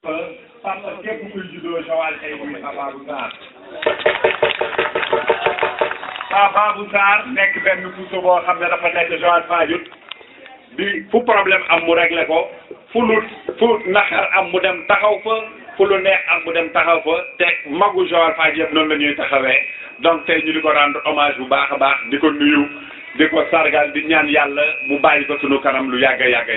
parce que képp kuy juddoo Joal tey muy Papa Babou Sarr Papa Babou Sarr nekk benn puso boo xam ne dafa nekk Joal Fadiouth di fu problème am mu réglé ko fu naxar am mu dem taxaw fa fu lu neex am mu dem taxaw fa te magu Joal Fadiouth yëpp noonu la ñuy taxawee donc tey ñu di ko rendre hommage bu baax a baax di ko nuyu di ko sargal di ñaan yàlla mu bàyyi ko sunu kanam lu yàgg yàgg.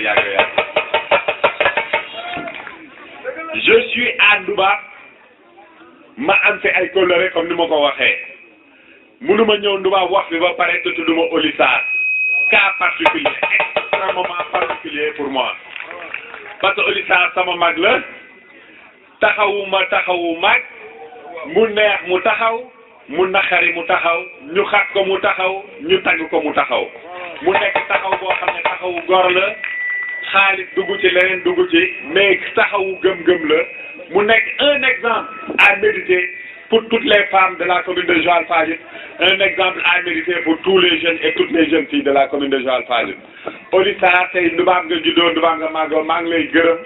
Je suis à Ndouba ma am fi ay coloré comme ni ma ko waxee mënuma ñëw Ndouba wax bi ba pare te tudduma Oly Sarr cas particulier extrêmement particulier pour moi parce que Oly Sarr sama mag la taxawu mag mu neex mu taxaw mu naqari mu taxaw ñu xat ko mu taxaw ñu tagg ko mu taxaw mu nekk taxaw boo xam ne taxawu gor la xaalis dugg ci leneen dugg ci mais taxawu gëm-gëm la mu nekk un exemple à méditer pour toutes les femmes de la commune de Joal Fadiouth un exemple à méditer pour tous les jeunes et toutes les jeunes filles de la commune de Joal Fadiouth Oly Sarr tey Ndubaab nga juddoo Ndubaab nga màggoo maa ngi lay gërëm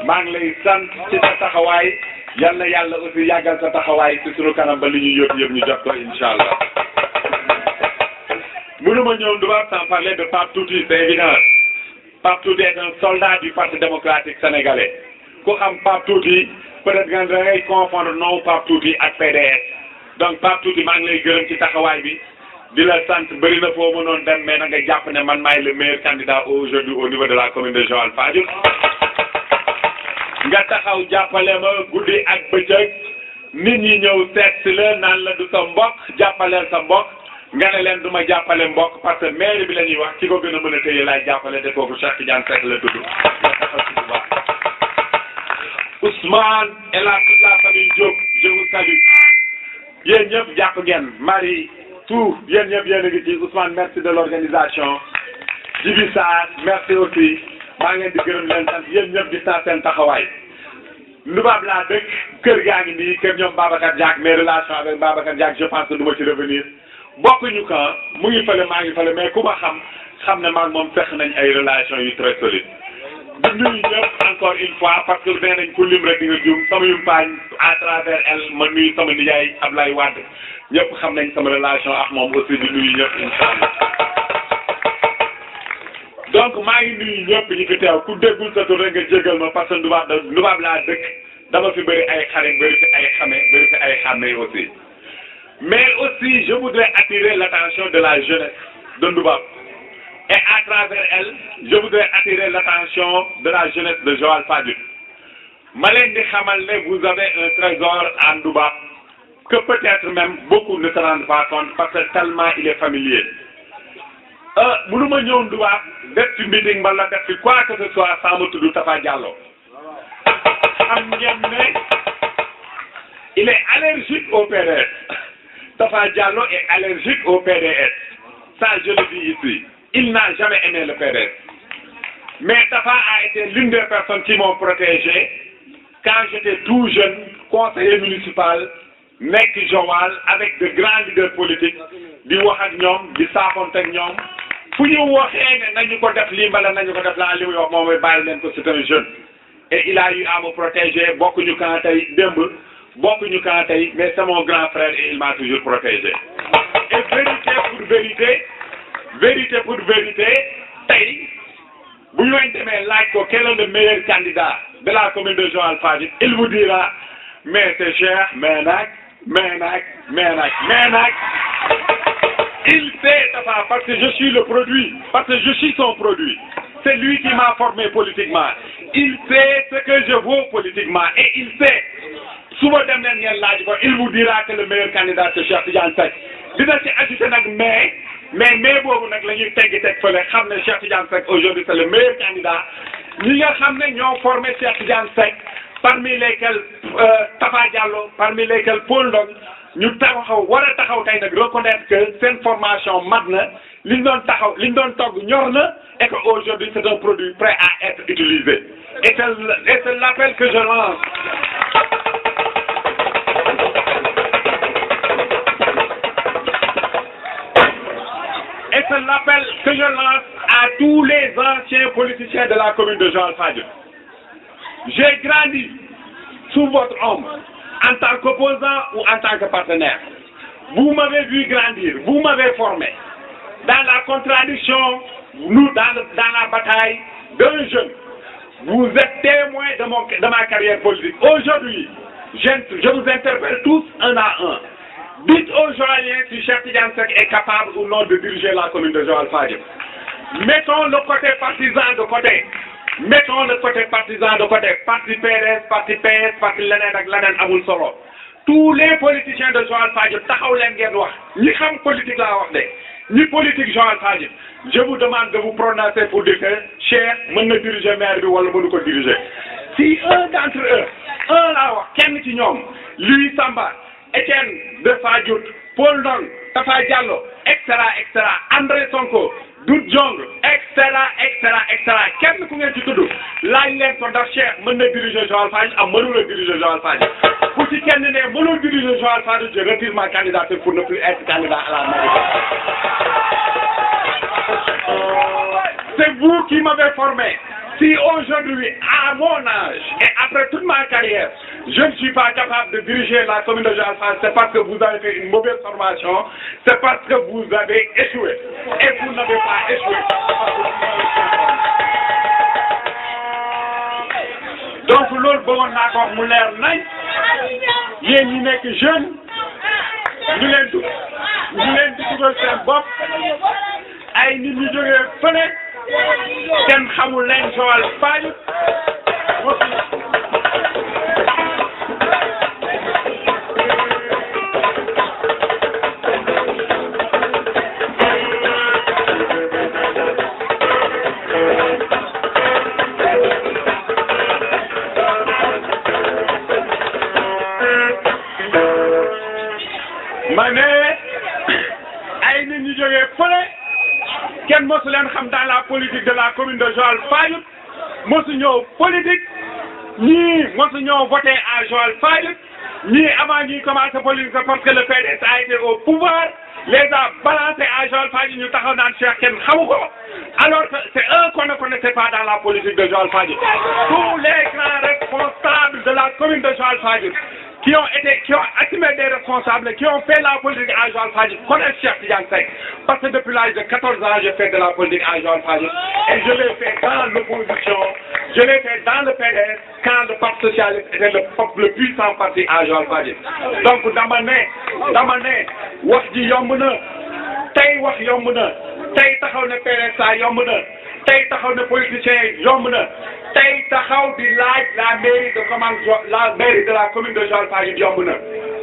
maa ngi lay sant ci sa taxawaay yal na yàlla aussi yàggal sa taxawaay ci sunu kanam ba li ñuy yëpp ñu jot ko incha allah mënuma ñëw Ndubaab sans parler de Pape Touty c'est évident Pape Touty est un soldat du Parti démocratique sénégalais ku xam Pape Touty peut-être que da ngay confondre non Pape Touty ak PDS donc Pape Touty maa ngi lay gërëm ci taxawaay bi di la sant bëri na foo mënoon dem mais na nga jàpp ne man maay le meilleur candidat aujourd'hui au niveau de la commune de Joal Fadiouth nga taxaw jàppale ma guddi ak bëccëg nit ñi ñëw seet si la naan la du sa mbokk jàppaleel sa mbokk nga ne leen du ma jàppale mbokk parce que maire bi la ñuy wax ci ko gën a mën a téye laay jàppale de kooku Cheikh Tidiane Seck la tudd nga taxaw ci bu baax Ousmane et toute la famille Diop je vous salue yéen ñëpp jàpp ngeen Marie tout yéen ñëpp yéen a ngi ci Ousmane merci de l'organisation Djibi Sarr merci aussi maa ngi leen di gërëm leen sant yéen ñëpp di sant seen taxawaay Ndubaab laa dëkk kër gaa ngi nii kër ñoom Babacar Diack mes relations avec Babacar Diack je pense que du ma ci revenir bokkuñu kan mu ngi fële maa ngi fële mais ku ma xam ne maag moom fekk nañ ay relations yu très solides di nuyu ñëpp encore une fois parce que nee nañ ku lim rek di nga juum sama yumpaañ à travers elle ma nuyu sama nijaay Ablaye Wade ñëpp xam nañ sama relation ak moom aussi di nuyu ñëpp incha allah donc maa ngi nuyu ñëpp ñi fi teew ku déggul sa tur rek nga jégal ma parce que Ndubaab laa dëkk dama fi bëri ay xarit bëri fi ay xame bëri fi ay xàmme aussi mais aussi je voudrais attirer l'attention de la jeunesse de Ndubaab et à travers elle je voudrais attirer l'attention de la jeunesse de Joal Fadiouth ma leen di xamal ne vous avez un trésor à Ndubaab que peut-être même beaucoup ne se rendent pas compte parce que tellement il est familier mënuma ñëw Ndubaab def ci meeting mbala def ci quoi que ce soit sans ma tudd Tafa Diallo xam ngeen ne il est allergique au PDS Tafa Diallo est allergique au PDS ça je le dis ici il n'a jamais aimé le PDS mais Tafa a été l'une des personnes qui m'ont protégé quand j'étais tout jeune conseiller municipal nekk Joal avec de grands leaders politiques di wax ak ñoom di saafonte ak ñoom fu ñu waxee ne nañu ko def lii mbala nañu ko def laa li muy wax moom mooy bàyyi leen ko c'est un jeune et il a eu à me protéger bokkuñu kan tey démb bokkuñu kan tey mais c'est mon grand frère et il m'a toujours protégé et vérité pour vérité tey bu ñu leen demee laaj ko quel est le meilleur candidat de la commune de Joal Fadiouth il vous dira mais c'est cher mais nag il sait Tafa parce que je suis le produit parce que je suis son produit c'est lui qui m'a formé politiquement il sait ce que je vaux politiquement et il sait suba dem leen ngeen laaj ko il vous dira que le meilleur candidat c'est Cheikh Tidiane Seck dina ci ajouté nag mais boobu nag la ñuy teg fële xam ne Cheikh Tidiane Seck aujourd'hui c'est le meilleur candidat ñi nga xam ne ñoo formé Cheikh Tidiane Seck parmi lesquels Tafa Diallo parmi lesquels Paul Ndong ñu war a taxaw tey nag reconnaître que seen formation mat na li ñu doon togg ñor na et que aujourd'hui c'est un produit prêt à être utilisé et c'est l'appel que je lance et c'est l'appel que je lance à tous les anciens politiciens de la commune de Joal Fadiouth j'ai grandi sous votre ombre, en tant qu'opposant ou en tant que partenaire. Vous m'avez vu grandir, vous m'avez formé. Dans la contradiction, nous, dans la bataille d'un jeune, vous êtes témoins de ma carrière politique. Aujourd'hui, je vous interpelle tous un à un. Dites aux Joaliens si Cheikh Tidiane Seck est capable ou non de diriger la commune de Joal-Fadiouth. Mettons le côté partisan de côté. Mettons le côté partisan de côté. Parti PDS, parti PS, parti leneen ak leneen amul solo. Tous les politiciens de Joal-Fadiouth taxaw leen ngeen wax. ñi xam politique laa wax de. ñi politique Joal-Fadiouth. Je vous demande de vous prononcer pour dire que Cheikh mën na diriger maire bi wala mënu ko diriger. Si un d'entre eux, un laa wax kenn ci ñoom, Louis Samba, Étienne de Fadiouth, Paul Ndong, Tafa Diallo, etc., André Sonko, Doudou Diong, etc., kenn ku ngeen ci tudd laaj leen ko ndax Cheikh mën na diriger Joal-Fadiouth am mënul a diriger Joal-Fadiouth. Pour ci kenn ne mënul diriger Joal-Fadiouth, je retire ma candidature pour ne plus être candidat à la mairie. C'est vous qui m'avez formé. Si aujourd'hui, à mon âge et après toute ma carrière, je ne suis pas capable de diriger la commune de Joal-Fadiouth, c'est parce que vous avez fait une mauvaise formation, c'est parce que vous avez échoué. Et vous n'avez pas échoué. Donc loolu bëggoon naa ko wax mu leer nañ yéen ñi nekk jeune ñu leen di dugal seen bopp ay nit ñu jógee fële kenn xamul leen Joal-Fadiouth ma ne ay nit ñu jógee fële kenn mosu leen xam dans la politique de la commune de Joal-Fadiouth mosu ñëw politique ñii mosu ñëw voté à Joal-Fadiouth ñii avant ñuy commencé politique c'est parce que le PDS a été au pouvoir les a balancés à Joal-Fadiouth ñu taxaw naan Cheikh kenn xamu ko alors que c'est eux qu'on ne connaissait pas dans la politique de Joal-Fadiouth. Tous les grands responsables de la commune de Joal-Fadiouth qui ont assumé des responsables, qui ont fait la politique à Joal-Fadiouth, connaissent Cheikh Tidiane Seck. Parce que depuis l'âge de 14 ans, j'ai fait de la politique à Joal-Fadiouth. Et je l'ai fait dans l'opposition, je l'ai fait dans le PDS, quand le Parti socialiste était le puissant parti à Joal-Fadiouth. Donc, dama ne, wax ji yomb na, tey wax yomb na, tey taxaw ne PDS sa yomb na, tey taxaw ne politiciens yomb na, tey taxaw di laaj la mairie de la commune de Joal-Fadiouth yomb na.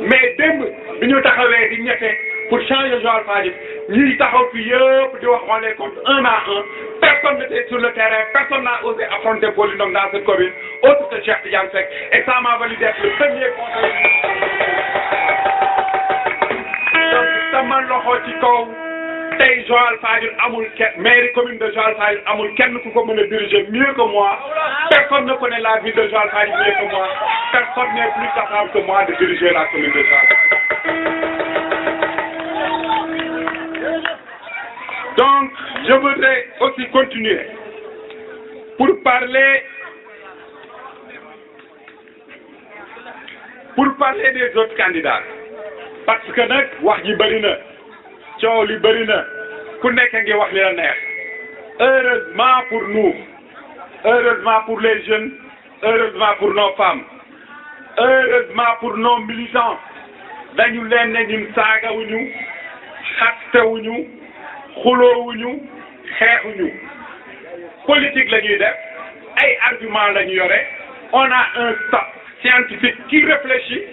Mais démb bi ñu taxawee di ñefe pour changer Joal-Fadiouth ñuy taxaw fi yëpp di wax on les compte un à un, personne n'était sur le terrain, personne n'a osé affronter Paul Ndong dans cette commune autre que Cheikh Tidiane Seck, et ça m'a valu d'être le premier conseiller. Donc sama loxo ci kaw tey Joal-Fadiouth amul kenn mairie commune de Joal-Fadiouth amul kenn ku ko mën a diriger mieux que moi. Personne ne connaît la ville de Joal-Fadiouth mieux que moi. Personne n'est plus capable que moi de diriger la commune de Joal-Fadiouth. Donc, je voudrais aussi continuer pour parler des autres candidats. Parce que nag wax ji bëri na coow li bëri na ku nekk ngi wax li la neex. Heureusement pour nous, heureusement pour les jeunes, heureusement pour nos femmes, heureusement pour nos militants, dañu leen ne ñun saagawuñu, xastewuñu, xuloowuñu, xeexuñu. Politique la ñuy def, ay arguments la ñu yore, on a un staff scientifique qui réfléchit.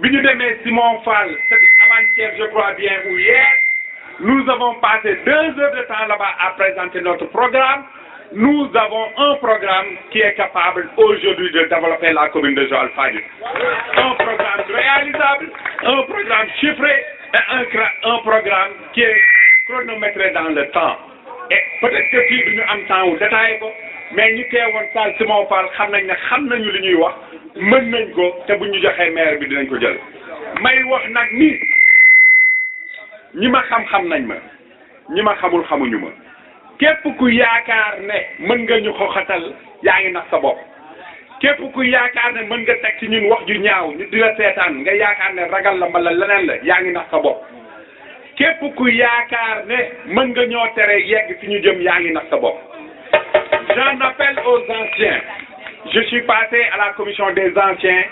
Bi ñu demee Simon Fall, c'était avant-hier je crois bien ou hier, nous avons passé 2 heures de temps là-bas à présenter notre programme. Nous avons un programme qui est capable aujourd'hui de développer la commune de Joal-Fadiouth. Un programme réalisable, un programme chiffré et un programme qui est chronométré dans le temps. Et peut-être que fii du ñu am temps wu détaillé ko, mais ñu teewoon salle Simon Fall xam nañu li ñuy wax, mën nañ ko te bu ñu joxee maire bi dinañ ko jël. May wax nag ni ñi ma xam nañ ma, ñi ma xamul xamuñu ma. Képp ku yaakaar ne mën nga ñu xoxatal yaa ngi nax sa bopp. képp ku yaakaar ne mën nga teg ci ñun wax ju ñaaw ñu di la seetaan nga yaakaar ne ragal la mbala leneen la yaa ngi nax sa bopp képp ku yaakaar ne mën nga ñoo tere yegg fi ñu jëm yaa ngi nax sa bopp. J'en appelle aux anciens. Je suis passé à la commission des anciens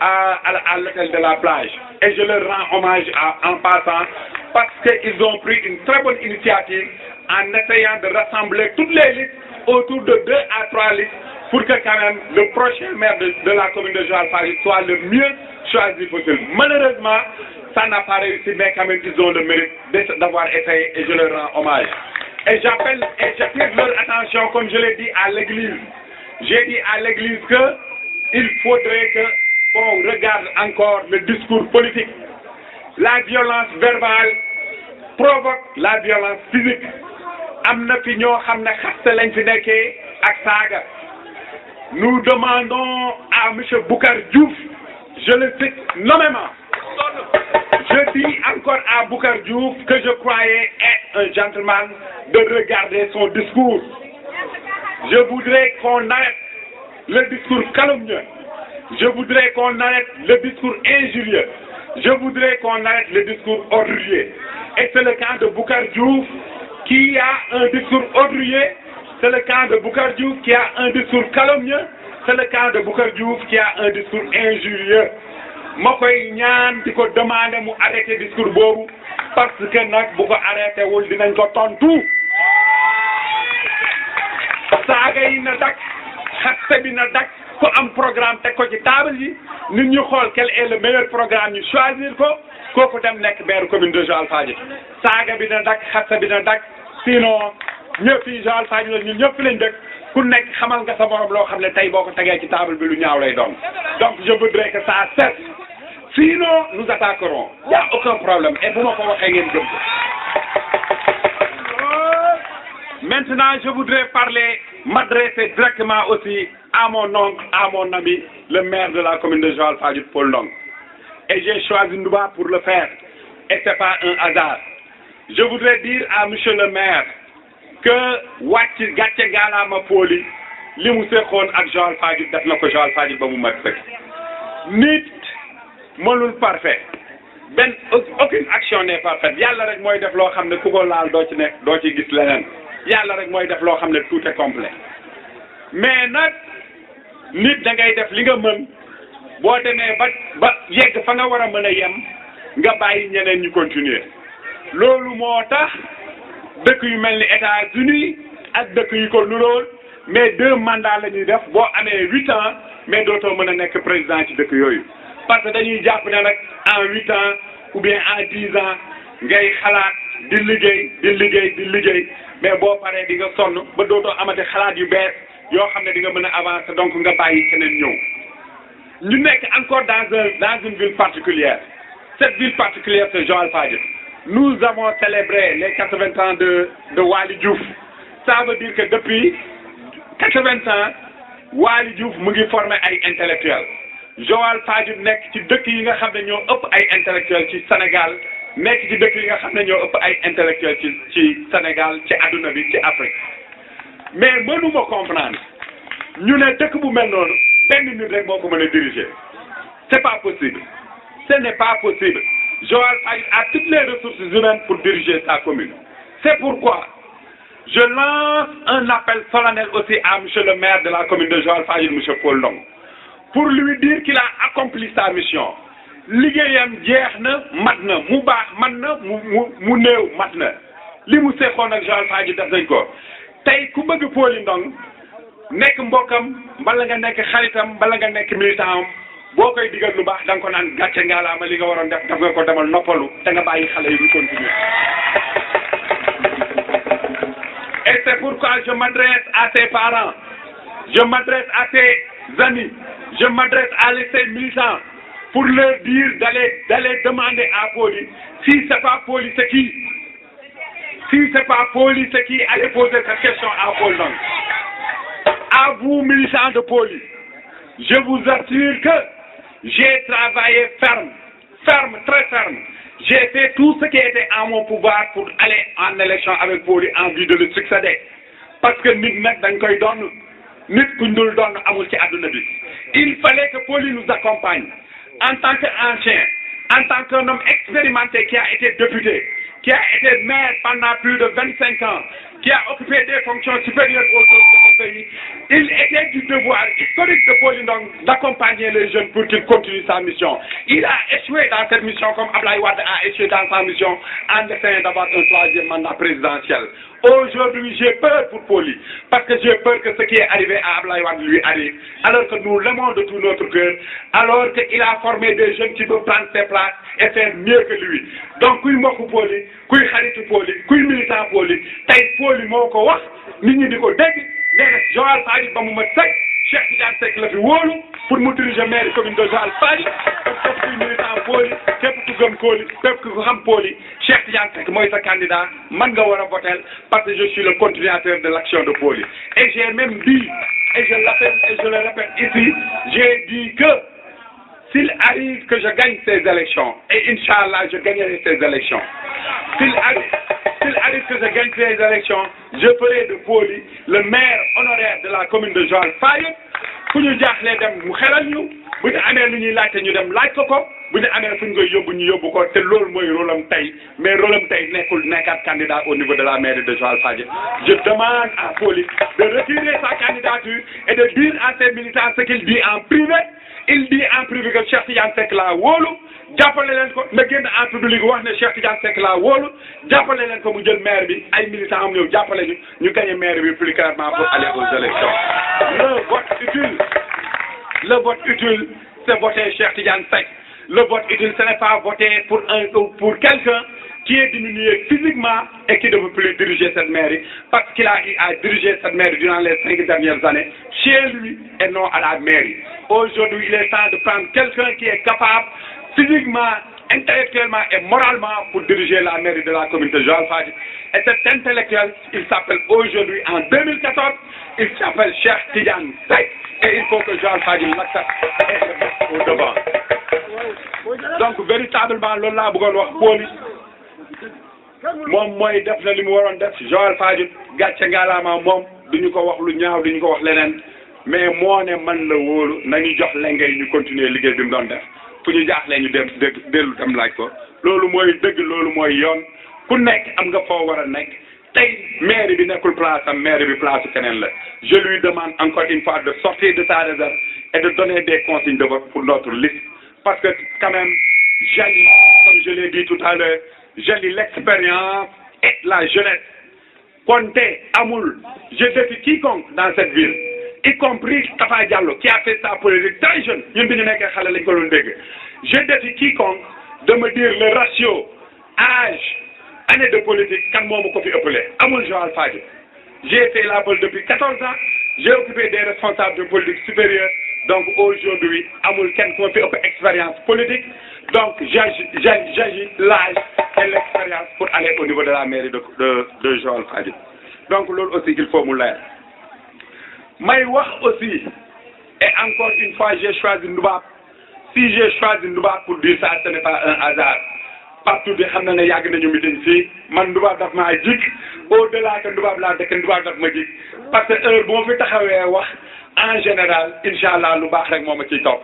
à l'hôtel de la plage et je leur rends hommage en passant parce qu'ils ont pris une très bonne initiative en essayant de rassembler toutes les listes autour de 2 à 3 listes pour que quand même le prochain maire de la commune de Joal-Fadiouth soit le mieux choisi possible. Malheureusement, ça n'a pas réussi, mais quand même ils ont le mérite d'avoir essayé et je leur rends hommage. Et j'appelle et j'attire leur attention, comme je l'ai dit à l'église. J'ai dit à l'église qu'il faudrait qu'on regarde encore le discours politique. La violence verbale provoque la violence physique. Am na fi ñoo xam ne xaste lañ fi nekkee ak saaga. Nous demandons à M. Boucar Diouf, je le cite nommément, je dis encore à Boucar Diouf que je croyais être un gentleman de regarder son discours. Je voudrais qu'on arrête le discours calomnieux. Je voudrais qu'on arrête le discours injurieux. Je voudrais qu'on arrête le discours ordurier. Et c'est le cas de Boucar Diouf qui a un discours ordurier. C'est le cas de Boucar Diouf qui a un discours calomnieux. C'est le cas de Boucar Diouf qui a un discours injurieux. Ma koy ñaan di ko demander mu arrêter discours boobu parce que nag bu ko arrêté wul dinañ ko tontu. Saaga yi na dak xaste bi na dak ko am programme teg ko ci table yi nit ñu xool quel est le meilleur programme ñu choisir ko kooku dem nekk maire commune de Joal-Fadiouth. Saaga bi na dak xaste bi na dak sinon ñëpp fii Joal-Fadiouth la ñun ñëpp fi lañ dëkk ku nekk xamal nga sa borom loo xam ne tey boo ko tegee ci table bi lu ñaaw lay doon. Donc je voudrais que ça cesse. Sinon nous attaquerons. Il n'y a aucun problème et bu ma ko waxee ngeen gëm ko. Maintenant je voudrais m'adresser directement aussi à mon oncle, à mon ami, le maire de la commune de Joal-Fadiouth, Paul Ndong. Et j'ai choisi Ndouba pour le faire. Et ce n'est pas un hasard. Je voudrais dire à monsieur le maire que wàcc gàcce gaalaama Poli li mu seqoon ak Joal-Fadiouth def na ko Joal-Fadiouth ba mu mat sëkk. Nit mënul parfait. Aucune action n'est parfaite. Yàlla rek mooy def loo xam ne ku ko laal doo ci nekk doo ci gis leneen. Yàlla rek mooy def loo xam ne tout est complet. Mais nag nit da ngay def li nga mën boo demee ba yegg fa nga war a mën a yem nga bàyyi ñeneen ñu continuer. Loolu moo tax dëkk yu mel ni États-Unis ak dëkk yu ko nuróol mais 2 mandats la ñuy def boo amee 8 ans mais dootoo mën a nekk président ci dëkk yooyu. Parce que dañuy jàpp ne nag en 8 ans ou bien en 10 ans ngay xalaat di liggéey mais boo paree di nga sonn ba dootoo amati xalaat yu bees yoo xam ne di nga mën a avancer donc nga bàyyi keneen ñëw. ñu nekk encore dans une ville particulière. Cette ville particulière c'est Joal-Fadiouth. Nous avons célébré les 80 ans de Waly Diouf. Ça veut dire que depuis 80 ans Waly Diouf mu ngi formé ay intellectuels. Joal-Fadiouth nekk ci dëkk yi nga xam ne ñoo ëpp ay intellectuels ci Sénégal nekk ci dëkk yi nga xam ne ñoo ëpp ay intellectuels ci Sénégal ci adduna bi ci Afrique. Mais mënuma comprendre ñu ne dëkk bu mel noonu benn nit rek moo ko mën a diriger. C'est pas possible. Ce n'est pas possible. Joal-Fadiouth a toutes les ressources humaines pour diriger sa commune. C'est pourquoi je lance un appel solennel aussi à monsieur le maire de la commune de Joal-Fadiouth, monsieur Paul Ndong, pour lui dire qu'il a accompli sa mission. Liggéeyam jeex na mat na mu baax mat na mu néew mat na li mu seqoon ak Joal-Fadiouth def nañ ko tey ku bëgg Paul Ndong nekk mbokkam mbala nga nekk xaritam mbala nga nekk militant boo koy digal lu baax da nga ko naan gàcce ngaalaama li nga waroon def daf nga ko demal noppalu te nga bàyyi xale yi ñu continuer. Et c'est pourquoi je m'adresse à ses parents, je m'adresse à ses amis, je m'adresse à ses militants pour leur dire d'aller demander à Poli si c'est pas Poli c'est qui. Si c'est pas Poli c'est qui, allez poser cette question à Paul Ndong. À vous militants de Poli, je vous assure que j'ai travaillé ferme, très ferme. J'ai fait tout ce qui était en mon pouvoir pour aller en élection avec Poli en vue de le succéder. Parce que nit nag dañ koy doon nit ku ndul doon amul ci àdduna bi il fallait que Poli nous accompagne en tant qu'ancien, en tant qu'un homme expérimenté qui a été député, qui a été maire pendant plus de 25 ans, qui a occupé des fonctions supérieures aux autres de ce pays. Il était du devoir historique de Poli Ndong d'accompagner les jeunes pour qu'ils continuent sa mission. Il a échoué dans cette mission comme Abdoulaye Wade a échoué dans sa mission en essayant d'avoir un troisième mandat présidentiel. Aujourd'hui, j'ai peur pour Poli, parce que j'ai peur que ce qui est arrivé à Abdoulaye Wade lui arrive, alors que nous l'aimons de tout notre cœur, alors qu'il a formé des jeunes qui peuvent prendre ses places et faire mieux que lui. Donc, kuy mbokku Poli, kuy xaritu Poli, kuy militant Poli, tey Poli moo ko wax nit ñi di ko dégg nee na Joal Fadiouth ba mu mat sëkk Cheikh Tidiane Seck la fi wóolu pour mu diriger maire commune de Joal Fadiouth ak képp kuy militant Poli képp ku gëm Poli képp ku xam Poli Cheikh Tidiane Seck mooy sa candidat man nga war a voter parce que je suis le continuateur de l'action de Poli. Et j'ai même dit, et je l'appelle et je le répète ici, j'ai dit que s'il arrive que je gagne ces élections, et Inch'Allah, je gagnerai ces élections, s'il arrive que je gagne ces élections, je ferai de Poli le maire honoraire de la commune de Joal Fadiouth. fu ñu jaaxlee dem mu xelal ñu bu ñu amee lu ñuy laajte ñu dem laaj ko bu ñu amee fu ñu koy yóbbu ñu yóbbu ko te loolu mooy rôle am tey mais rôle am tey nekkaat candidat au niveau de la mairie de Joal Fadiouth. Je demande à Poli de retirer sa candidature et de dire à ses militants ce qu'il dit en privé. Il dit en privé que Cheikh Tidiane Seck laa wóolu jàppale leen ko na génn en public wax ne Cheikh Tidiane Seck laa wóolu jàppale leen ko mu jël maire bi ay militants am ñëw jàppale ñu gagné maire bi plus clairement pour aller aux élections. Le vote utile, c'est voter Cheikh Tidiane Seck. Le vote utile, ce n'est pas voter pour quelqu'un qui est diminué physiquement et qui ne veut plus diriger cette mairie parce qu'il a eu à diriger cette mairie durant les 5 dernières années chez lui et non à la mairie. Aujourd'hui, il est temps de prendre quelqu'un qui est capable physiquement, intellectuellement et moralement pour diriger la mairie de la commune de Joal Fadiouth. Et cet intellectuel, il s'appelle aujourd'hui, en 2014, il s'appelle Cheikh Tidiane Seck. Et il faut que Joal Fadiouth l'accepte et le mette au devant. Donc, véritablement, loolu laa bëggoon wax Poli moom mooy def na li mu waroon def Joal Fadiouth gàcce ngalaama moom duñu ko wax lu ñaaw duñu ko wax leneen mais moo ne man la wóolu nañu jox lengay ñu continuer liggéey bi mu doon def fu ñu jaaxlee ñu dellu dem laaj ko loolu mooy dëgg loolu mooy yoon ku nekk am nga foo war a nekk tey maire bi nekkul place am maire bi place keneen la. Je lui demande encore une fois de sortir de sa réserve et de donner des consignes de vote pour notre liste parce que quand même j'allie, comme je l'ai dit tout à l'heure, j'allie l'expérience et la jeunesse. Konté amul, je défie quiconque dans cette ville, y compris Tafa Diallo qui a fait sa politique très jeune. Ñun bi ñu nekkee xale lañ ko doon dégg. Je défie quiconque de me dire le ratio âge année de politique kan moomu ko fi ëppale amul Joal Fadiouth. J'ai fait la pole depuis 14 ans, j'ai occupé des responsables de politique supérieure. Donc aujourd'hui, amul kenn ku ma fi ëpp expérience politique. Donc j'agis l'âge et l'expérience pour aller au niveau de la mairie de Joal Fadiouth. Donc loolu aussi il faut mu leer. May wax aussi, et encore une fois j'ai choisi Ndoubab. Si j'ai choisi Ndoubab pour dire ça, ce n'est pas un hasard. Partout bi xam na ne yàgg nañu meeting fii man Ndoubab daf maa jik au-delà que Ndoubab laa dëkk Ndoubab daf ma jik parce que heure bu ma fi taxawee wax en général Inch'Allah lu baax rek moo ma ciy topp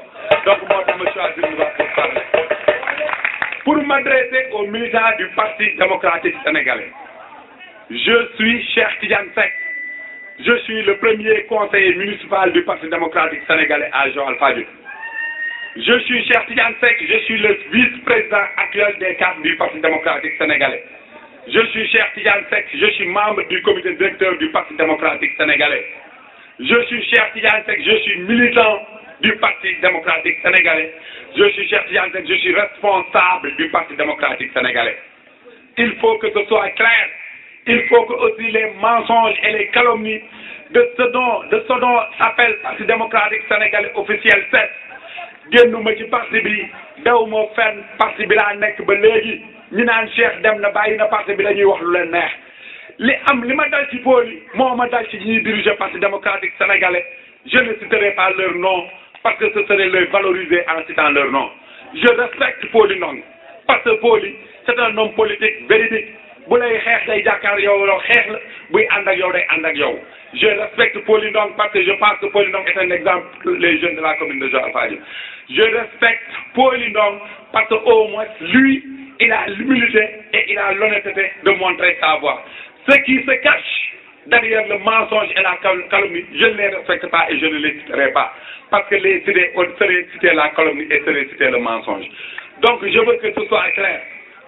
donc moo tax ma choisir Ndoubab pour parler. Pour m'adresser aux militants du Parti démocratique sénégalais, je suis Cheikh Tidiane Seck. Je suis le premier conseiller municipal du Parti démocratique sénégalais à Joal Fadiouth. Je suis Cheikh Tidiane Seck, je suis le vice-président actuel des cadres du Parti démocratique sénégalais. Je suis Cheikh Tidiane Seck, je suis membre du comité directeur du Parti démocratique sénégalais. Je suis Cheikh Tidiane Seck, je suis militant du Parti démocratique sénégalais. Je suis Cheikh Tidiane Seck, je suis responsable du Parti démocratique sénégalais. Il faut que ce soit clair. Il faut que aussi les mensonges et les calomnies de ce dont s'appelle Parti démocratique sénégalais officiel cessent. Génnuma ci parti bi daw moo fenn parti bi laa nekk ba léegi ñi naan Cheikh dem na bàyyi na parti bi dañuy wax lu leen neex li ma dal ci Poli moo ma dal ci ñiy diriger Parti démocratique sénégalais je ne citerai pas leur nom parce que ce serait les valoriser en citant leur nom. Je respecte Poli Ndong parce que Poli c'est un homme politique véridique bu lay xeex day jàkkaar yow loo xeex la buy ànd ak yow day ànd ak yow je respecte Poly Ndong parce que je pense que Poly Ndong est un exemple pour les jeunes de la commune de Joal-Fadiouth je respecte Poly Ndong parce que au moins lui il a l'humilité et il a l'honnêteté de montrer sa voix ceux qui se cachent derrière le mensonge et la calomnie je ne les respecte pas et je ne les citerai pas parce que les citer serait citer la calomnie et serait citer le mensonge donc je veux que ce soit clair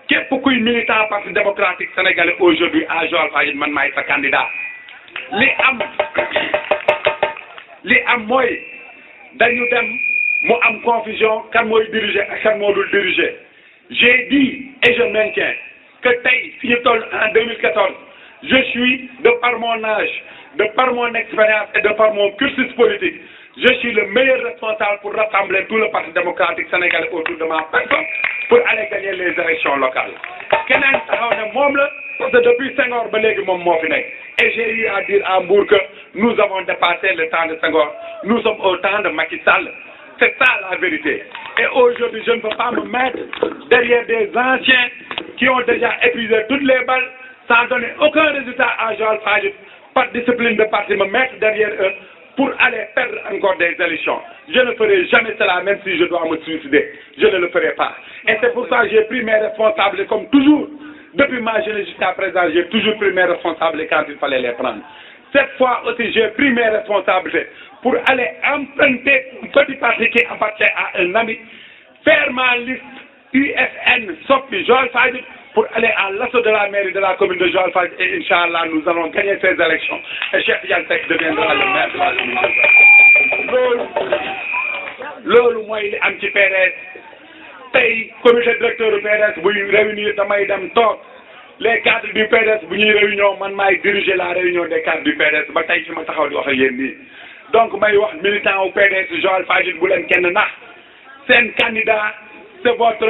képp kuy militant parti démocratique sénégalais aujourd'hui à Joal-Fadiouth man maay sa candidat li am mooy dañu dem mu am confusion kan mooy diriger ak kan moo dul diriger j'ai dit et je maintiens que tey fi ñu toll en 2014 je suis de par mon âge de par mon expérience et de par mon cursus politique je suis le meilleur responsable pour rassembler tout le parti démocratique sénégalais autour de ma personne pour aller gagner les élections locales keneen taxaw ne moom la parce que depuis Senghor ba léegi moom moo fi nekk et j'ai eu à dire à Mbour que nous avons dépassé le temps de Senghor nous sommes au temps de Macky Sall c'est ça la vérité et aujourd'hui je ne peux pas me mettre derrière des anciens qui ont déjà épuisé toutes les balles sans donner aucun résultat à Joal-Fadiouth par discipline de parti me mettre derrière eux pour aller perdre encore des élections. Je ne ferai jamais cela, même si je dois me suicider. Je ne le ferai pas. Et c'est pour ça que j'ai pris mes responsabilités, comme toujours. Depuis ma jeunesse jusqu'à présent, j'ai toujours pris mes responsabilités quand il fallait les prendre. Cette fois aussi, j'ai pris mes responsabilités pour aller emprunter un petit parti qui appartient à un ami, faire ma liste UFN, Sophie Joal-Fadiouth, pour aller à l'assaut de la mairie de la commune de Joal-Fadiouth et Inch'Allah, nous allons gagner ces élections. Et Cheikh Tidiane Seck deviendra le maire de la commune de Joal. Loolu mooy li am ci PDS tey comité directeur du PDS buy réunir damay dem toog les cadres du PDS bu ñuy réunion man maay diriger la réunion des cadres du PDS ba tey fi ma taxaw di wax ak yéen nii donc may wax militant au PDS Joal-Fadiouth bu leen kenn nax seen candidat c'est votre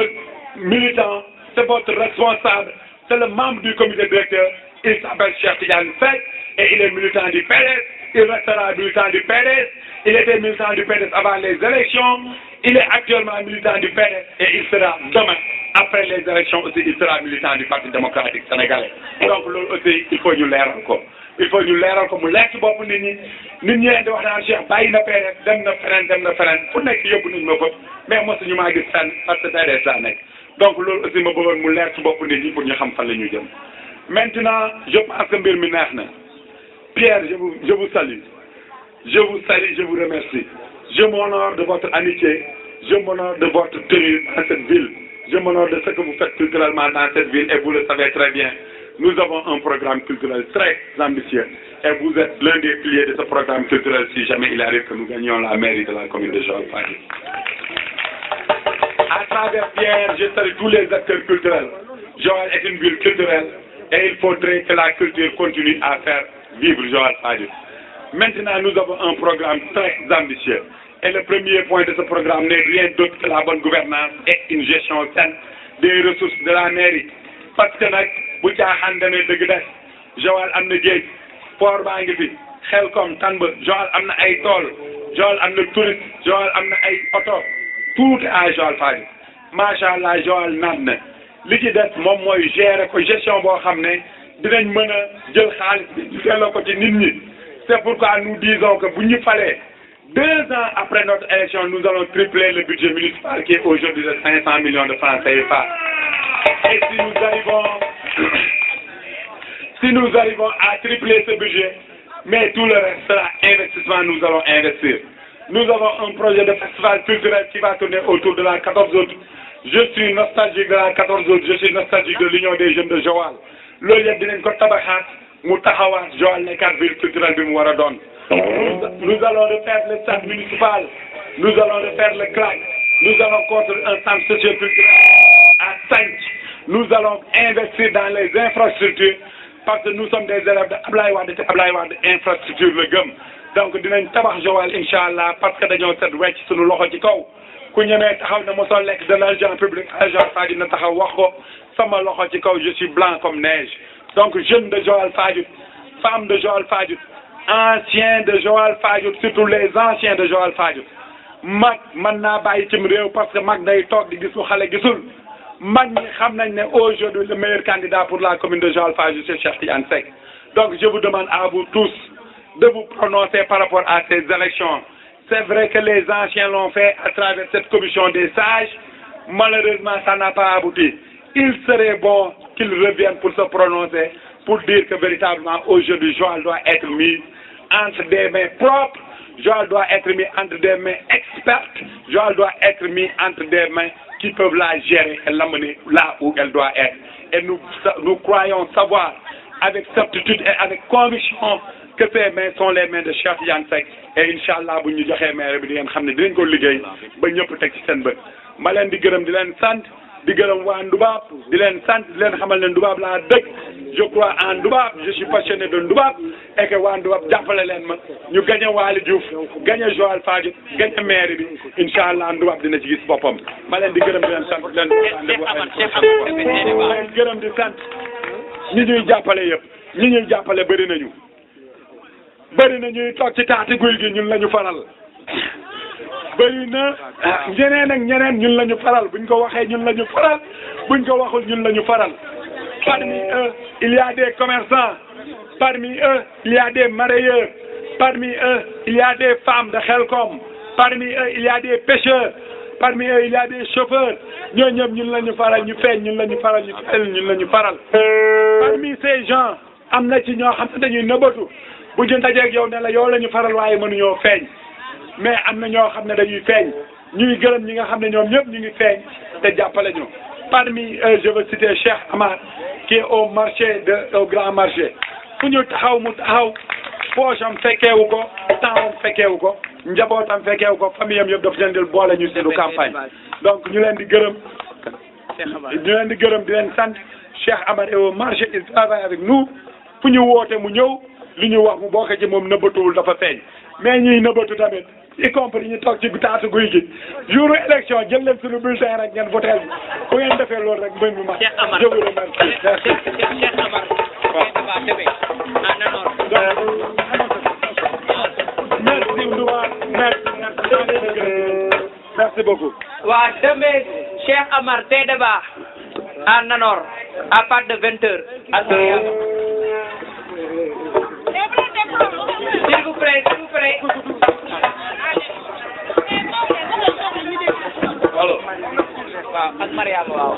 militant. C'est votre responsable, c'est le membre du comité directeur, il s'appelle Cheikh Tidiane Seck et il est militant du PDS, il restera militant du PDS, il était militant du PDS avant les élections, il est actuellement militant du PDS et il sera demain, après les élections aussi, il sera militant du Parti démocratique sénégalais. Donc loolu aussi il faut ñu leeral ko il faut ñu leeral ko mu leer ci bopp nit ñi di wax naan Cheikh bàyyi na PDS dem na feneen fu nekk yóbbu nañ ma fa mais mosuñu maa gis fenn parce que PDS laa nekk. donc loolu aussi ma bëggoon mu leer ci bopp nit ñi pour ñu xam fan la ñu jëm maintenant je pense que mbir mi neex na Pierre je vous salue je vous remercie je m'honore de votre amitié je m'honore de votre tenue dans cette ville je m'honore de ce que vous faites culturellement dans cette ville et vous le savez très bien nous avons un programme culturel très ambitieux et vous êtes l'un des piliers de ce programme culturel si jamais il arrive que nous gagnions la mairie de la commune de Joal-Fadiouth. À travers Pierre, je salue tous les acteurs culturels. Joal est une ville culturelle et il faudrait que la culture continue à faire vivre Joal-Fadiouth. Maintenant, nous avons un programme très ambitieux. Et le premier point de ce programme n'est rien d'autre que la bonne gouvernance et une gestion saine des ressources de la mairie. Parce que nag bu caaxaan demee dëgg des Joal am na géej port baa ngi fi Xelkom Tamba Joal am na ay tool Joal am na touriste Joal am na ay oto tout à Joal-Fadiouth macha allah Joal naan na li ci des moom mooy gérer ko gestion boo xam ne dinañ mën a jël xaalis bi delloo ko ci nit ñi c'est pourquoi nous disons que bu ñu falee 2 ans après notre élection nous allons tripler le budget municipal qui est aujourd'hui de 500 millions de francs CFA et si nous arrivons à tripler ce budget mais tout le reste sera investissement nous allons investir. Nous avons un projet de festival culturel qui va tourner autour de la 14 août. Je suis nostalgique de la 14 août, je suis nostalgique de l'Union des jeunes de Joal. Loolu yëpp dinañ ko tabaxaat mu taxawaat Joal nekkaat ville culturelle bi mu war a doon. Nous allons refaire le stade municipal, nous allons refaire le CLAC, nous allons construire un centre socio-culturel à Santhie. Nous allons investir dans les infrastructures parce que nous sommes des élèves de Ablaye Wade te Ablaye Wade infrastructure la gëm. Donc dinañ tabax Joal Inch'Allah parce que dañoo set wecc suñu loxo ci kaw ku ñemee taxaw ne mosoo lekk de l'argent public Joal-Fadiouth na taxaw wax ko sama loxo ci kaw je suis blanc comme neige. Donc jeune de Joal-Fadiouth, femme de Joal-Fadiouth, ancien de Joal-Fadiouth, surtout les anciens de Joal-Fadiouth mag mën naa bàyyi cim réew parce que mag day toog di gis lu xale gisul mag ñi xam nañ ne aujourd'hui le meilleur candidat pour la commune de Joal Fadiouth c'est Cheikh Tidiane Seck donc je vous demande à vous tous de vous prononcer par rapport à ces élections. C'est vrai que les anciens l'ont fait à travers cette commission des sages. Malheureusement, ça n'a pas abouti. Il serait bon qu'ils reviennent pour se prononcer, pour dire que véritablement aujourd'hui Joal doit être mis entre des mains propres, Joal doit être mis entre des mains expertes, Joal doit être mis entre des mains qui peuvent la gérer et l'amener là où elle doit être. Et nous croyons savoir avec certitude et avec conviction que ces mains sont les mains de Cheikh Tidiane Seck et Inch'Allah bu ñu joxee maire bi di ngeen xam ne dinañ ko liggéey ba ñëpp teg ci seen bët ma leen di gërëm di leen sant di gërëm waa Ndubaab di leen sant di leen xamal ne Ndubaab laa dëkk je crois en Ndubaab je suis passionné de Ndubaab et que waa Ndubaab jàppale leen ma ñu gagné Waly Diouf gagné Joal Fadiouth gagné maire bi Inch'Allah Ndubaab dina ci gis boppam ma leen di gërëm di leen sant di leen gërëm di sant ñi ñuy jàppale yëpp ñi ñuy jàppale bëri nañu ñuy toog ci taati guy gi ñun la ñu faral bëri na ñeneen ak ñeneen ñun la ñu faral buñ ko waxee ñun la ñu faral buñ ko waxul ñun la ñu faral parmi eux il y a des commerçants parmi eux il y a des marailleurs parmi eux il y a des femmes de Khelcom parmi eux il y a des pêcheurs parmi eux il y a des chauffeurs ñooñu ñëpp ñun la ñu faral ñu feeñ ñun la ñu faral ñu feeñ ñun la ñu faral parmi ces gens am na ci ñoo xam ne dañuy nëbbatu bu ñu dajeeg yow ne la yow la ñu faral waaye mënuñoo feeñ mais am na ñoo xam ne dañuy feeñ ñuy gërëm ñi nga xam ne ñoom ñëpp ñu ngi feeñ te jàppale ñu parmi eux je veux citer Cheikh Amar qui est au marché au grand marché fu ñu taxaw mu taxaw poche am fekkeewu ko temps am fekkeewu ko njabootam fekkeewu ko famille am yëpp daf leen di boole ñu seenu campagne donc ñu leen di gërëm di leen sant Cheikh Amar est au marché il travaille avec nous fu ñu woote mu ñëw li ñu wax mu bokk ci moom nëbbatuwul dafa feeñ mais ñuy nëbbatu tamit y compris ñu toog ci taatu guy gi jour élection jël leen suñu bulletin rek ngeen voté bu ngeen defee loolu rek mbir mi ma je vous remercie Cheikh Amar merci Ndouma merci beaucoup waa demee Cheikh Amar tey débat à Nanor à partir de 20h ak s'il vous plaît allo waaw ak Mariama waaw